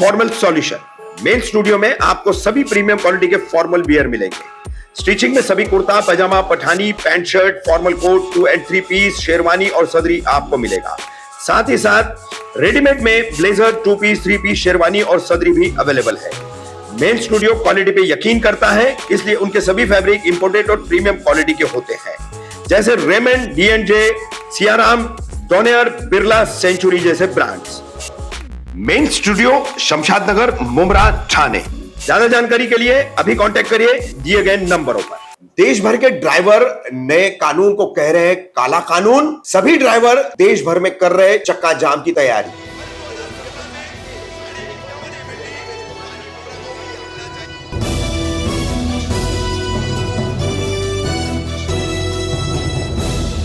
Formal solution. Main studio में आपको सभी प्रीमियम क्वालिटी के फॉर्मल वियर मिलेंगे। स्टिचिंग में सभी kurta, pyjama, Pathani, pant shirt, formal coat, 2 and 3 piece, sherwani और सदरी आपको मिलेगा। साथ ही साथ रेडीमेड में ब्लेजर, 2 पीस, 3 पीस, शेरवानी और सदरी भी अवेलेबल है। मेन स्टूडियो क्वालिटी पे यकीन करता है, इसलिए उनके सभी फैब्रिक इंपोर्टेड और प्रीमियम क्वालिटी के होते हैं, जैसे Raymond, D&J, Siyaram, Donear, Birla, century जैसे brands. Main studio Shamshad Nagar, Mumbra, Thane. ज्यादा जानकारी के लिए अभी कांटेक्ट करिए दिए गए नंबरों पर। देश भर के ड्राइवर नए कानून को कह रहे हैं काला कानून। सभी ड्राइवर देश भर में कर रहे चक्का जाम की तैयारी।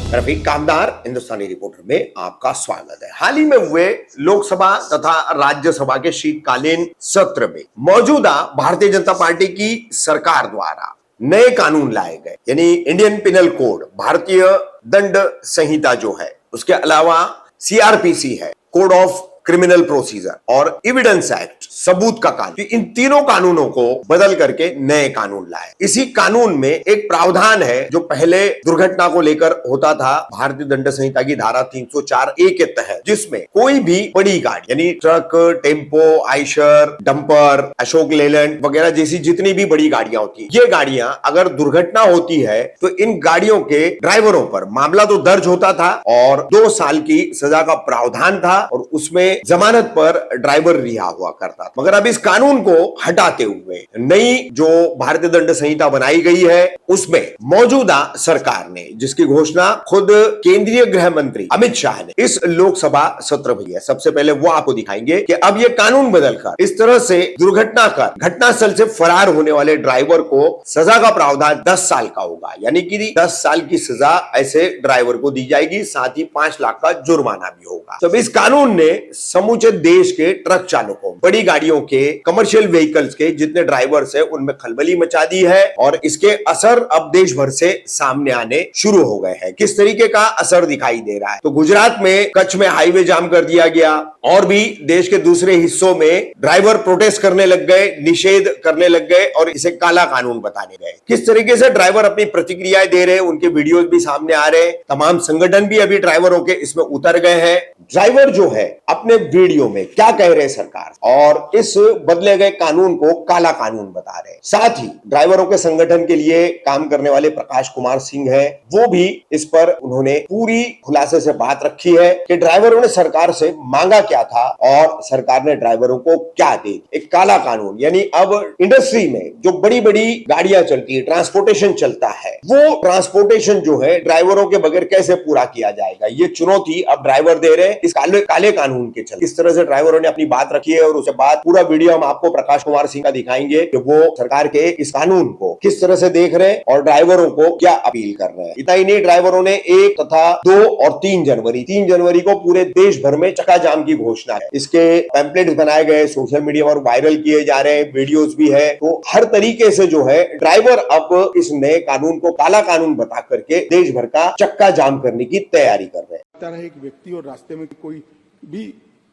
रफीक कामदार हिंदुस्तानी रिपोर्टर में आपका स्वागत है। हाल ही में हुए लोकसभा तथा राज्यसभा के शीतकालीन सत्र में मौजूदा भारतीय जनता पार्टी की सरकार द्वारा नए कानून लाए गए, यानी इंडियन पिनल कोड, भारतीय दंड संहिता जो है, उसके अलावा CRPC है, कोड ऑफ क्रिमिनल प्रोसीजर, और एविडेंस एक्ट, सबूत का कानून। इन तीनों कानूनों को बदल करके नए कानून लाए। इसी कानून में एक प्रावधान है जो पहले दुर्घटना को लेकर होता था भारतीय दंड संहिता की धारा 304A के तहत, जिसमें कोई भी बड़ी गाड़ी यानी truck, tempo, Eicher, dumper, Ashok Leyland वगैरह जैसी जितनी भी बड़ी गाड़ियां होती है, ये गाड़ियां अगर दुर्घटना होती है तो इन गाड़ियों के ड्राइवरों पर मामला तो दर्ज होता था और 2 साल की सजा का प्रावधान था, और उसमें जमानत पर ड्राइवर रिहा हुआ करता था। मगर अब इस कानून को हटाते हुए नई जो भारतीय दंड संहिता बनाई गई है, उसमें मौजूदा सरकार ने, जिसकी घोषणा खुद केंद्रीय गृह मंत्री अमित शाह ने इस लोकसभा सत्र में किया, सबसे पहले वो आपको दिखाएंगे कि अब ये कानून बदलकर इस तरह से दुर्घटना कर घटनास्थल से फरार होने वाले ड्राइवर को सजा का प्रावधान 10 साल का होगा, यानी कि 10 साल की सजा ऐसे ड्राइवर को दी जाएगी, साथ ही 5 लाख का जुर्माना भी होगा। तो इस कानून ने समूचे देश के ट्रक चालकों, बड़ी गाड़ियों के, कमर्शियल व्हीकल्स के जितने ड्राइवर्स हैं उनमें खलबली मचा दी है, और इसके असर अब देश भर से सामने आने शुरू हो गए हैं। किस तरीके का असर दिखाई दे रहा है? तो गुजरात में कच्छ में हाईवे जाम कर दिया गया, और भी देश के दूसरे हिस्सों में ड्राइवर प्रोटेस्ट करने लग गए, निषेध करने लग गए और इसे काला कानून बताने गए। किस तरीके से ड्राइवर अपनी प्रतिक्रियाएं दे रहे हैं, उनके वीडियोस भी सामने आ रहे हैं। तमाम संगठन भी अभी ड्राइवरों के इसमें उतर गए हैं। ड्राइवर जो है अपने वीडियो में क्या कह रहे हैं सरकार, और इस बदले गए कानून को काला कानून बता रहे हैं। साथ ही ड्राइवरों के संगठन के लिए काम करने वाले प्रकाश कुमार सिंह हैं, वो भी इस पर उन्होंने पूरी खुलासे से बात रखी है कि ड्राइवरों ने सरकार से मांगा क्या था और सरकार ने ड्राइवरों को क्या दे। एक काला कानून, यानी अब इंडस्ट्री में जो बड़ी बड़ी गाड़ियां चलती है, ट्रांसपोर्टेशन चलता है, वो ट्रांसपोर्टेशन जो है ड्राइवरों के बगैर कैसे पूरा किया जाएगा, ये चुनौती अब ड्राइवर दे रहे हैं इस काले कानून के चलते। इस तरह से ड्राइवरों ने अपनी बात रखी है, और उसके बाद पूरा वीडियो हम आपको प्रकाश कुमार सिंह का दिखाएंगे कि वो सरकार के इस कानून को किस तरह से देख रहे हैं और ड्राइवरों को क्या अपील कर रहे हैं। इतना ही नहीं, ड्राइवरों ने 1 तथा 2 और 3 जनवरी को पूरे देश भर में चक्का जाम की घोषणा है। इसके पैम्पलेट्स बनाए गए, सोशल मीडिया पर वायरल किए जा रहे हैं, वीडियोस भी है। तो हर तरीके से जो है ड्राइवर अब इस नए कानून को काला कानून बता करके देश भर का चक्का जाम करने की तैयारी कर रहे हैं। एक व्यक्ति और रास्ते में कोई भी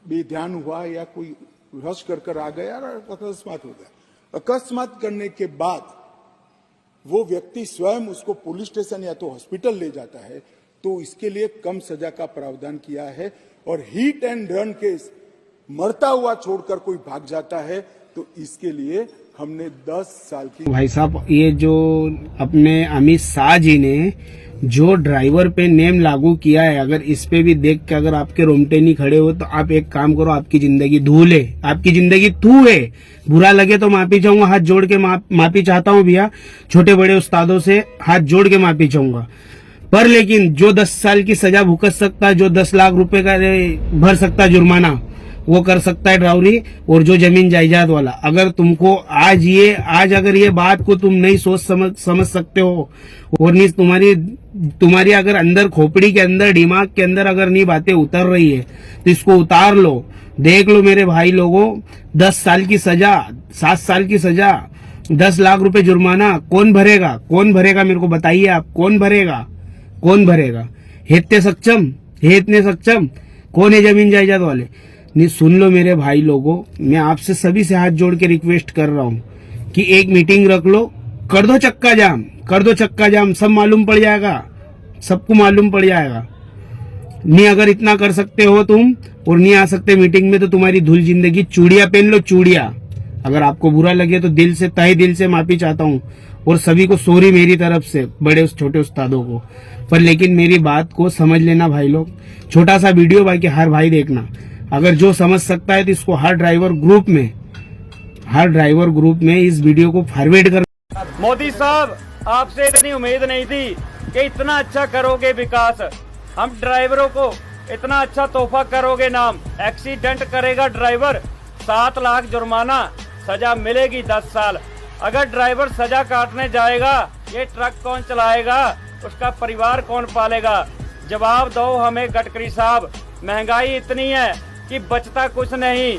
बेध्यान हुआ या कोई रश कर आ गया और अकस्मात हो गया। अकस्मात करने के बाद वो व्यक्ति स्वयं उसको पुलिस स्टेशन या तो हॉस्पिटल ले जाता है, तो इसके लिए कम सजा का प्रावधान किया है। और हिट एंड रन केस, मरता हुआ छोड़कर कोई भाग जाता है, तो इसके लिए हमने 10 साल की। भाई साहब, ये जो अपने अमित शाह जी ने जो ड्राइवर पे नेम लागू किया है, अगर इस पे भी देख के अगर आपके रोमटे नहीं खड़े हो तो आप एक काम करो, आपकी जिंदगी धूल है, आपकी जिंदगी तू है। बुरा लगे तो माफी चाहूंगा, हाथ जोड़ के माफी चाहता हूँ भैया, छोटे बड़े उस्तादों से हाथ जोड़ के माफी चाहूंगा। पर लेकिन जो 10 साल की सजा भुगत सकता है, जो 10 लाख रुपए का भर सकता है जुर्माना, वो कर सकता है ड्राइवरी। और जो जमीन जायदाद वाला, अगर तुमको आज अगर ये बात को तुम नहीं सोच समझ सकते हो, और नहीं तुम्हारी अगर अंदर खोपड़ी के अंदर, दिमाग के अंदर अगर नहीं बातें उतर रही है, तो इसको उतार लो। देख लो मेरे भाई लोगों, 10 साल की सजा, 7 साल की सजा, 10 लाख रुपए जुर्माना कौन भरेगा? मेरे को बताइए आप, कौन भरेगा? है इतने सक्षम? कौन है जमीन जायदाद वाले? नहीं, सुन लो मेरे भाई लोगों, मैं आपसे सभी से हाथ जोड़ के रिक्वेस्ट कर रहा हूँ कि एक मीटिंग रख लो, कर दो चक्का जाम, कर दो चक्का जाम, सब मालूम पड़ जाएगा, सबको मालूम पड़ जाएगा। नहीं अगर इतना कर सकते हो तुम और नहीं आ सकते मीटिंग में तो तुम्हारी धूल जिंदगी, चूड़िया पहन लो, चूड़िया। अगर आपको बुरा लगे तो दिल से, तहे दिल से माफी चाहता हूँ और सभी को सॉरी मेरी तरफ से, बड़े छोटे उस्तादों को। पर लेकिन मेरी बात को समझ लेना भाई लोग, छोटा सा वीडियो बाकी हर भाई देखना, अगर जो समझ सकता है तो इसको हर ड्राइवर ग्रुप में इस वीडियो को फॉरवर्ड कर। मोदी साहब, आपसे इतनी उम्मीद नहीं थी कि इतना अच्छा करोगे विकास, हम ड्राइवरों को इतना अच्छा तोहफा करोगे। नाम एक्सीडेंट करेगा ड्राइवर 7 लाख जुर्माना, सजा मिलेगी 10 साल। अगर ड्राइवर सजा काटने जाएगा, ये ट्रक कौन चलाएगा, उसका परिवार कौन पालेगा? जवाब दो हमें गडकरी साहब। महंगाई इतनी है कि बचता कुछ नहीं।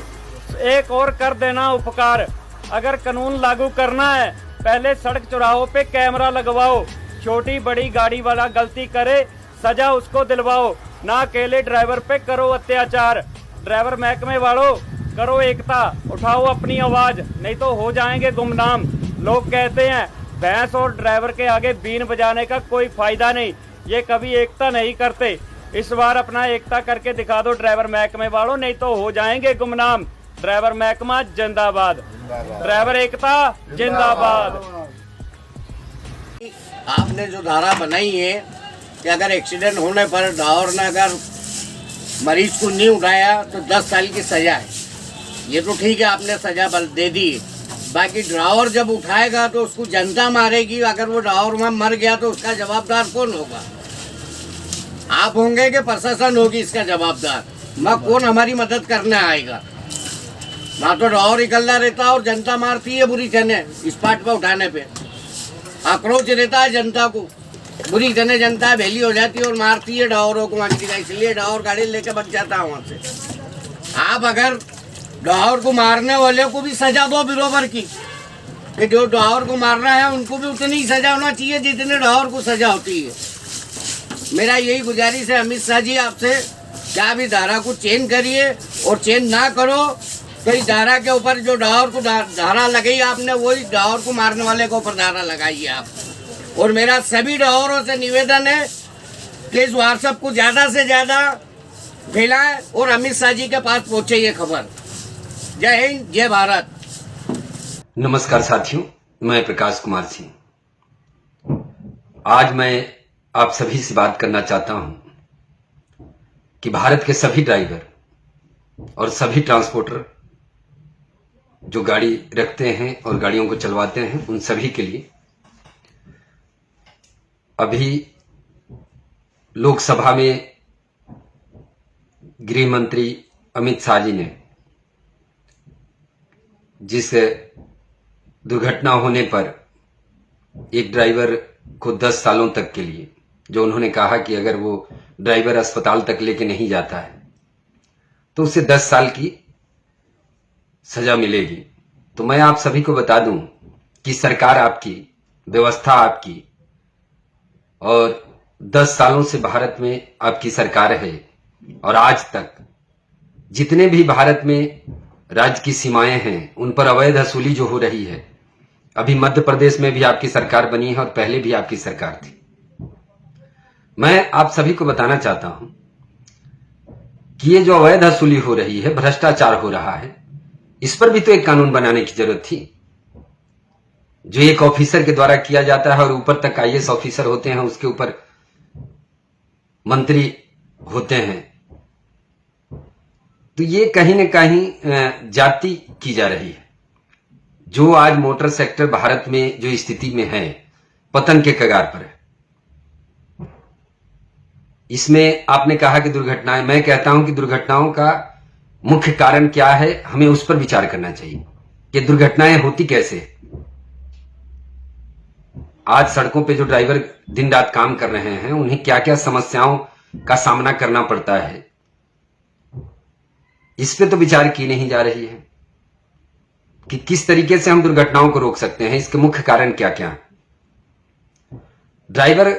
एक और कर देना उपकार, अगर कानून लागू करना है पहले सड़क चौराहों पे कैमरा लगवाओ, छोटी बड़ी गाड़ी वाला गलती करे सजा उसको दिलवाओ, ना अकेले ड्राइवर पे करो अत्याचार। ड्राइवर महकमे वालों, करो एकता, उठाओ अपनी आवाज, नहीं तो हो जाएंगे गुमनाम। लोग कहते हैं भैंस और ड्राइवर के आगे बीन बजाने का कोई फायदा नहीं, ये कभी एकता नहीं करते। इस बार अपना एकता करके दिखा दो ड्राइवर महकमे वालों, नहीं तो हो जाएंगे गुमनाम। ड्राइवर महकमा जिंदाबाद, ड्राइवर एकता जिंदाबाद। आपने जो धारा बनाई है कि अगर एक्सीडेंट होने पर ड्राइवर ने अगर मरीज को नहीं उठाया तो 10 साल की सजा है, ये तो ठीक है, आपने सजा दे दी। बाकी ड्राइवर जब उठाएगा तो उसको जनता मारेगी, अगर वो ड्राइवर वहाँ मर गया तो उसका जवाबदार कौन होगा? आप होंगे कि प्रशासन होगी इसका जवाबदार? वहाँ कौन हमारी मदद करने आएगा? वहाँ तो ड्राइवर इकल्ला रहता है और जनता मारती है बुरी तरह, इस पार्ट पर उठाने पे आक्रोश रहता है जनता को, बुरी तरह जनता भेली हो जाती है और मारती है ड्राइवरों को। इसलिए ड्राइवर गाड़ी लेके बच जाता है वहाँ से। आप अगर ड्राइवर को मारने वाले को भी सजा दो बराबर की, कि जो ड्राइवर को मारना है उनको भी उतनी ही सजा होना चाहिए जितने ड्राइवर को सजा होती है। मेरा यही गुजारिश है अमित शाह जी आपसे, क्या भी धारा को चेंज करिए, और चेंज ना करो तो इस धारा के ऊपर जो ड्राइवर को धारा लगाई आपने, वही ड्राइवर को मारने वाले के ऊपर धारा लगाइए आप। और मेरा सभी ड्राइवरों से निवेदन है कि इस व्हाट्सएप को ज़्यादा से ज़्यादा फैलाएं और अमित शाह जी के पास पहुँचे ये खबर। जय हिंद, जय भारत। नमस्कार साथियों, मैं प्रकाश कुमार सिंह। आज मैं आप सभी से बात करना चाहता हूं कि भारत के सभी ड्राइवर और सभी ट्रांसपोर्टर जो गाड़ी रखते हैं और गाड़ियों को चलवाते हैं, उन सभी के लिए अभी लोकसभा में गृह मंत्री अमित शाह जी ने जिस दुर्घटना होने पर एक ड्राइवर को 10 सालों तक के लिए, जो उन्होंने कहा कि अगर वो ड्राइवर अस्पताल तक लेके नहीं जाता है तो उसे 10 साल की सजा मिलेगी। तो मैं आप सभी को बता दूं कि सरकार आपकी, व्यवस्था आपकी, और 10 सालों से भारत में आपकी सरकार है, और आज तक जितने भी भारत में राज्य की सीमाएं हैं उन पर अवैध वसूली जो हो रही है, अभी मध्य प्रदेश में भी आपकी सरकार बनी है और पहले भी आपकी सरकार थी। मैं आप सभी को बताना चाहता हूं कि ये जो अवैध वसूली हो रही है, भ्रष्टाचार हो रहा है, इस पर भी तो एक कानून बनाने की जरूरत थी। जो एक ऑफिसर के द्वारा किया जाता है और ऊपर तक आईएएस ऑफिसर होते हैं, उसके ऊपर मंत्री होते हैं, तो ये कहीं न कहीं जाति की जा रही है। जो आज मोटर सेक्टर भारत में जो स्थिति में है, पतन के कगार पर है। इसमें आपने कहा कि दुर्घटनाएं, मैं कहता हूं कि दुर्घटनाओं का मुख्य कारण क्या है, हमें उस पर विचार करना चाहिए कि दुर्घटनाएं होती कैसे। आज सड़कों पे जो ड्राइवर दिन रात काम कर रहे हैं, उन्हें क्या क्या समस्याओं का सामना करना पड़ता है, इस पे तो विचार की नहीं जा रही है कि किस तरीके से हम दुर्घटनाओं को रोक सकते हैं, इसके मुख्य कारण क्या क्या। ड्राइवर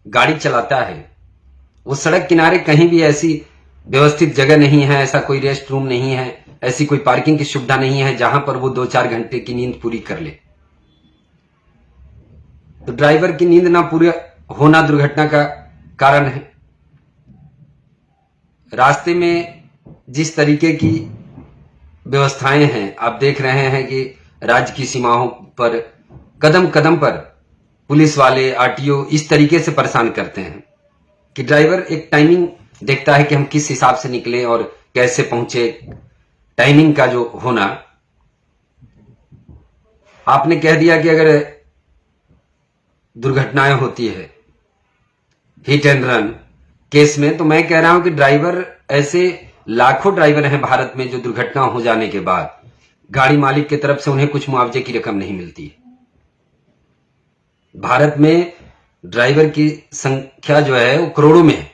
गाड़ी चलाता है, वो सड़क किनारे कहीं भी ऐसी व्यवस्थित जगह नहीं है, ऐसा कोई रेस्ट रूम नहीं है, ऐसी कोई पार्किंग की सुविधा नहीं है जहां पर वो 2-4 घंटे की नींद पूरी कर ले। तो ड्राइवर की नींद ना पूरी होना दुर्घटना का कारण है। रास्ते में जिस तरीके की व्यवस्थाएं हैं, आप देख रहे हैं कि राज्य की सीमाओं पर कदम कदम पर पुलिस वाले, आरटीओ इस तरीके से परेशान करते हैं कि ड्राइवर एक टाइमिंग देखता है कि हम किस हिसाब से निकले और कैसे पहुंचे। टाइमिंग का जो होना, आपने कह दिया कि अगर दुर्घटनाएं होती है हिट एंड रन केस में, तो मैं कह रहा हूं कि ड्राइवर, ऐसे लाखों ड्राइवर हैं भारत में जो दुर्घटना हो जाने के बाद गाड़ी मालिक की तरफ से उन्हें कुछ मुआवजे की रकम नहीं मिलती है। भारत में ड्राइवर की संख्या जो है वो करोड़ों में है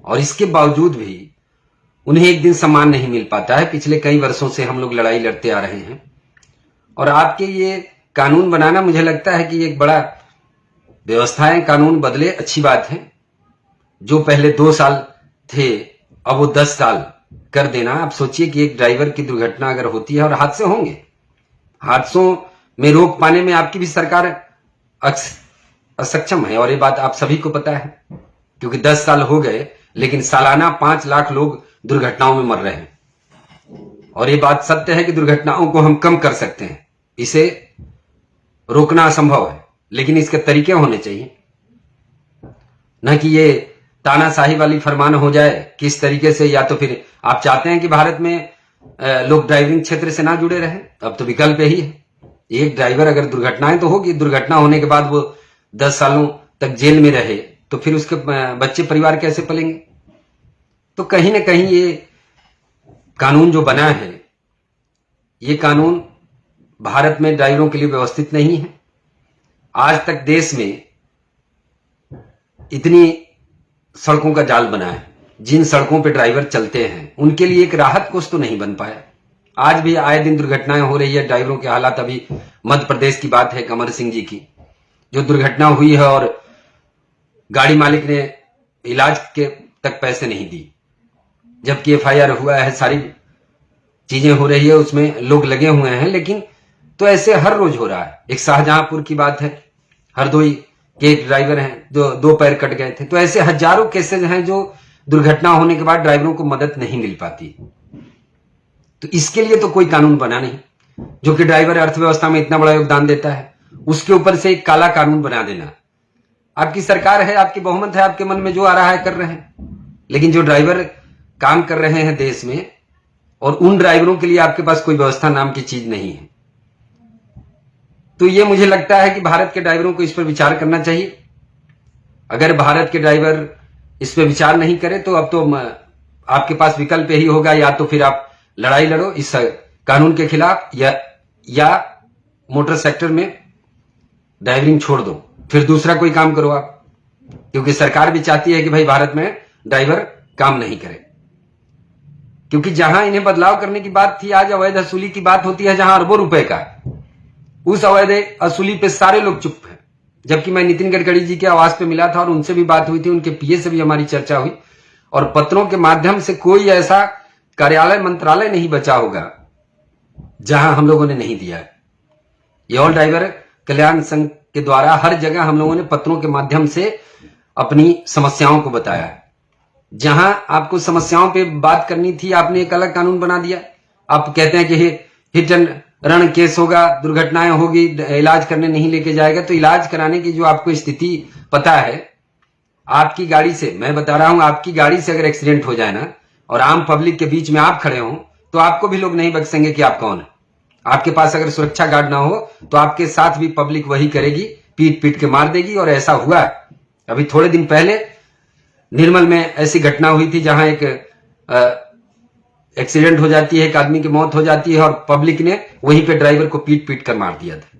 और इसके बावजूद भी उन्हें एक दिन सम्मान नहीं मिल पाता है। पिछले कई वर्षों से हम लोग लड़ाई लड़ते आ रहे हैं और आपके ये कानून बनाना, मुझे लगता है कि एक बड़ा व्यवस्थाएं कानून बदले, अच्छी बात है। जो पहले 2 साल थे अब वो 10 साल कर देना। आप सोचिए कि एक ड्राइवर की दुर्घटना अगर होती है और हादसे होंगे, हादसों में रोक पाने में आपकी भी सरकार असक्षम है और ये बात आप सभी को पता है, क्योंकि 10 साल हो गए लेकिन सालाना 5 लाख लोग दुर्घटनाओं में मर रहे हैं। और ये बात सत्य है कि दुर्घटनाओं को हम कम कर सकते हैं, इसे रोकना असंभव है, लेकिन इसके तरीके होने चाहिए। न कि ये तानाशाही वाली फरमान हो जाए किस तरीके से। या तो फिर आप चाहते हैं कि भारत में लोग ड्राइविंग क्षेत्र से ना जुड़े रहें, अब तो विकल्प यही है। एक ड्राइवर, अगर दुर्घटनाएं तो होगी, दुर्घटना होने के बाद वो 10 सालों तक जेल में रहे तो फिर उसके बच्चे परिवार कैसे पलेंगे। तो कहीं ना कहीं ये कानून जो बना है, ये कानून भारत में ड्राइवरों के लिए व्यवस्थित नहीं है। आज तक देश में इतनी सड़कों का जाल बना है, जिन सड़कों पे ड्राइवर चलते हैं उनके लिए एक राहत कोष तो नहीं बन पाया। आज भी आए दिन दुर्घटनाएं हो रही है। ड्राइवरों के हालात, अभी मध्य प्रदेश की बात है, कमर सिंह जी की जो दुर्घटना हुई है और गाड़ी मालिक ने इलाज के तक पैसे नहीं दी, जबकि एफआईआर हुआ है, सारी चीजें हो रही है, उसमें लोग लगे हुए हैं। लेकिन तो ऐसे हर रोज हो रहा है। एक शाहजहांपुर की बात है, हरदोई के एक ड्राइवर हैं जो 2 पैर कट गए थे। तो ऐसे हजारों केसेज हैं जो दुर्घटना होने के बाद ड्राइवरों को मदद नहीं मिल पाती। तो इसके लिए तो कोई कानून बना नहीं, जो कि ड्राइवर अर्थव्यवस्था में इतना बड़ा योगदान देता है, उसके ऊपर से एक काला कानून बना देना। आपकी सरकार है, आपकी बहुमत है, आपके मन में जो आ रहा है कर रहे हैं। लेकिन जो ड्राइवर काम कर रहे हैं देश में, और उन ड्राइवरों के लिए आपके पास कोई व्यवस्था नाम की चीज नहीं है। तो ये मुझे लगता है कि भारत के ड्राइवरों को इस पर विचार करना चाहिए। अगर भारत के ड्राइवर इस पर विचार नहीं करे तो अब तो आपके पास विकल्प यही होगा, या तो फिर आप लड़ाई लड़ो इस कानून के खिलाफ, या मोटर सेक्टर में ड्राइविंग छोड़ दो, फिर दूसरा कोई काम करो आप। क्योंकि सरकार भी चाहती है कि भाई भारत में ड्राइवर काम नहीं करे। क्योंकि जहां इन्हें बदलाव करने की बात थी, आज अवैध वसूली की बात होती है, जहां अरबों रुपए का, उस अवैध वसूली पे सारे लोग चुप हैं। जबकि मैं नितिन गडकरी जी के आवास पे मिला था और उनसे भी बात हुई थी, उनके पीए से भी हमारी चर्चा हुई, और पत्रों के माध्यम से कोई ऐसा कार्यालय, मंत्रालय नहीं बचा होगा जहां हम लोगों ने नहीं दिया है। ये ऑल ड्राइवर कल्याण संघ के द्वारा हर जगह हम लोगों ने पत्रों के माध्यम से अपनी समस्याओं को बताया है। जहां आपको समस्याओं पे बात करनी थी, आपने एक अलग कानून बना दिया। आप कहते हैं कि हिट एंड रन केस होगा, दुर्घटनाएं होगी, इलाज करने नहीं लेके जाएगा। तो इलाज कराने की जो आपको स्थिति पता है, आपकी गाड़ी से, मैं बता रहा हूं, आपकी गाड़ी से अगर एक्सीडेंट हो जाए ना, और आम पब्लिक के बीच में आप खड़े हो, तो आपको भी लोग नहीं बख्शेंगे कि आप कौन है। आपके पास अगर सुरक्षा गार्ड ना हो तो आपके साथ भी पब्लिक वही करेगी, पीट पीट के मार देगी। और ऐसा हुआ अभी थोड़े दिन पहले निर्मल में ऐसी घटना हुई थी, जहां एक एक्सीडेंट हो जाती है, एक आदमी की मौत हो जाती है, और पब्लिक ने वहीं पे ड्राइवर को पीट पीट कर मार दिया था।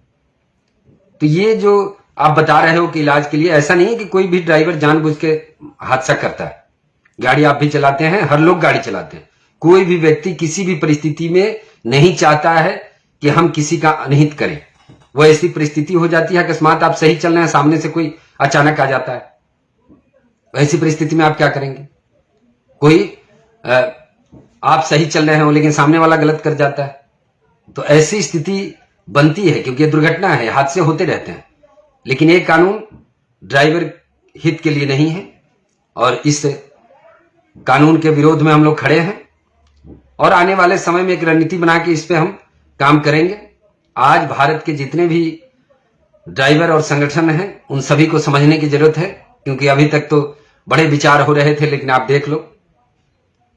तो ये जो आप बता रहे हो कि इलाज के लिए, ऐसा नहीं है कि कोई भी ड्राइवर जानबूझ के हादसा करता है। गाड़ी आप भी चलाते हैं, हर लोग गाड़ी चलाते हैं। कोई भी व्यक्ति किसी भी परिस्थिति में नहीं चाहता है कि हम किसी का अनहित करें। वो ऐसी परिस्थिति हो जाती है, अकस्मात आप सही चल रहे हैं, सामने से कोई अचानक आ जाता है, ऐसी परिस्थिति में आप क्या करेंगे? कोई आप सही चल रहे हो लेकिन सामने वाला गलत कर जाता है, तो ऐसी स्थिति बनती है क्योंकि ये दुर्घटना है, हादसे होते रहते हैं। लेकिन ये कानून ड्राइवर हित के लिए नहीं है और इस कानून के विरोध में हम लोग खड़े हैं और आने वाले समय में एक रणनीति बना के इस पे हम काम करेंगे। आज भारत के जितने भी ड्राइवर और संगठन हैं उन सभी को समझने की जरूरत है, क्योंकि अभी तक तो बड़े विचार हो रहे थे लेकिन आप देख लो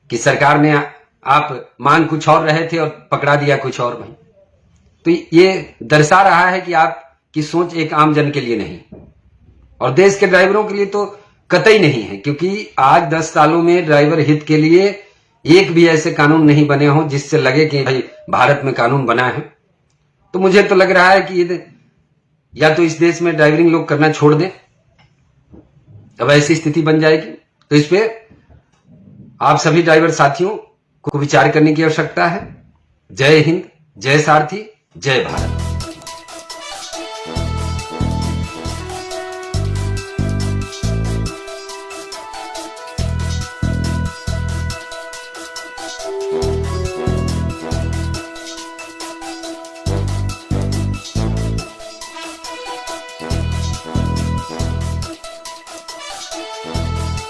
कि सरकार ने आप मांग कुछ और रहे थे और पकड़ा दिया कुछ और भाई। तो ये दर्शा रहा है कि आपकी सोच एक आम जन के लिए नहीं और देश के ड्राइवरों के लिए तो कतई नहीं है, क्योंकि आज 10 सालों में ड्राइवर हित के लिए एक भी ऐसे कानून नहीं बने हों जिससे लगे कि भाई भारत में कानून बना है। तो मुझे तो लग रहा है कि ये या तो इस देश में ड्राइविंग लोग करना छोड़ दें, अब ऐसी स्थिति बन जाएगी। तो इस पे आप सभी ड्राइवर साथियों को विचार करने की आवश्यकता है। जय हिंद, जय सारथी, जय भारत।